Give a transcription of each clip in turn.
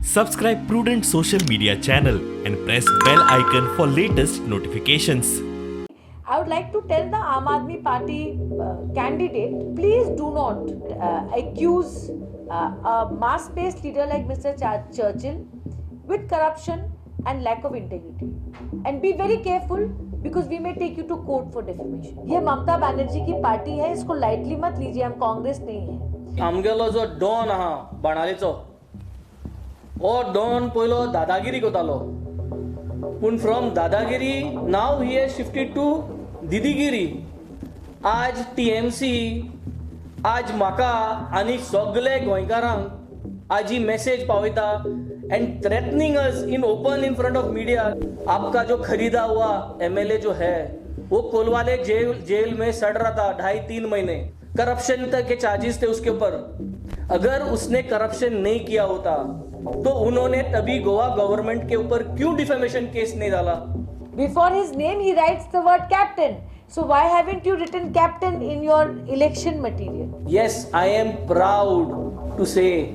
Subscribe Prudent social media channel and press bell icon for latest notifications. I would like to tell the Aam Aadmi Party candidate, please do not accuse a mass-based leader like Mr. Churchill with corruption and lack of integrity. And be very careful because we may take you to court for defamation. ये ममता बनर्जी की party है, इसको lightly मत लीजिए, हम कांग्रेस नहीं है. आमगेलो जो डॉन आहा बाणालेचो ओ डॉन पयलो दादागिरी कोतालो पूण फ्रॉम दादागिरी नाव ही हॅज शिफ्टेड टू दिदीगिरी. आज टीएमसी आज म्हाका आनी सगळे गोंयकारांक आज ही मेसेज पावयता and threatening us in open in front of media. आपका जो खरीदा हुआ एमएलए जो है वो कोलवाले जेल में सड़ रहा था 2.5-3 महीने. करप्शन तक के चार्जेस थे उसके ऊपर. अगर उसने करप्शन नहीं किया होता तो उन्होंने तभी गोवा गवर्नमेंट के ऊपर क्यों डिफेमेशन केस नहीं डाला? Before his name he writes the word captain. So why haven't you written captain in your election material? Yes, I am proud to say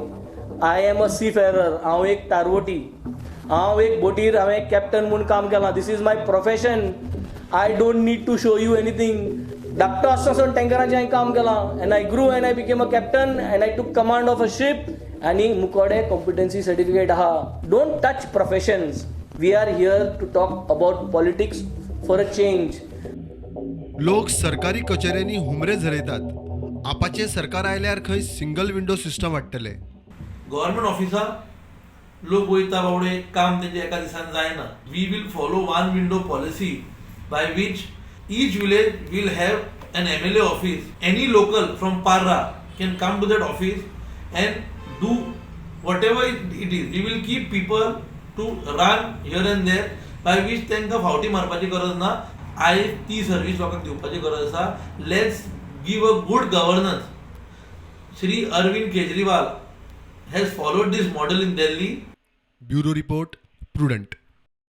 I am a seafarer. हांव एक तारवटी, हांव एक बोटीर, हांव एक कॅप्टन म्हणून काम केलां. This is my profession. I don't need to show you anything. धाकटो आसतना टँकरांचें हांवें काम केलां and I grew and I became a captain and I took command of a ship. आनी मुकोडे कॉम्पिटन्सी सर्टिफिकेट आहा. Don't touch professions. We are here to talk about politics for a change. लोक सरकारी कचेऱ्यांनी हुमरे झरयतात. आपाचे सरकार आयल्यार खंय सिंगल विंडो सिस्टम हाडटले. Government officer लोक वयता बाबडे काम तेंचे एका दिसान जायना. We will follow one window policy by which each village will have an MLA office. Any local from Parra can come to that office and do whatever it is. We will keep people to run here and there by which तांकां फावटी मारपाची गरज ना. आयज ती service लोकांक दिवपाची गरज आसा. Let's give a good governance. Shri Arvind Kejriwal has followed this model in Delhi. Bureau report prudent.